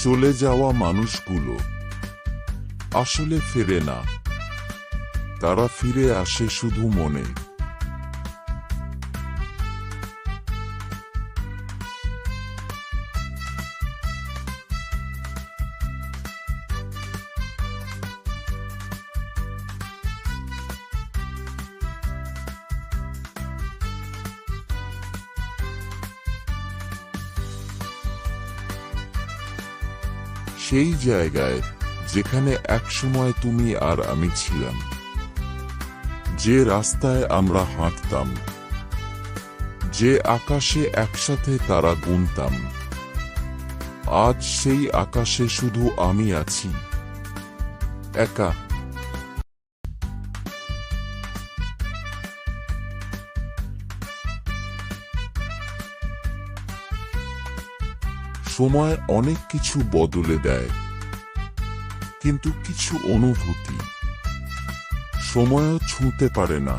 চলে যাওয়া মানুষগুলো আসলে ফেরে না, তারা ফিরে আসে শুধু মনে। সেই জায়গায় যেখানে একসময় তুমি আর আমি ছিলাম, যে রাস্তায় আমরা হাঁটতাম, যে আকাশে একসাথে তারা গুনতাম, আজ সেই আকাশে শুধু আমি আছি, একা। সময় অনেক কিছু বদলে দেয়, কিন্তু কিছু অনুভূতি সময়ও ছুঁতে পারে না।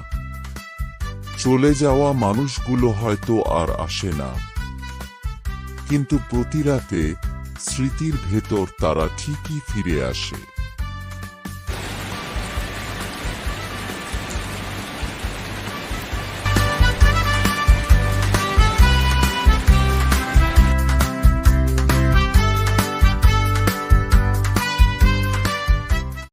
চলে যাওয়া মানুষগুলো হয়তো আর আসে না, কিন্তু প্রতি রাতে স্মৃতির ভেতর তারা ঠিকই ফিরে আসে।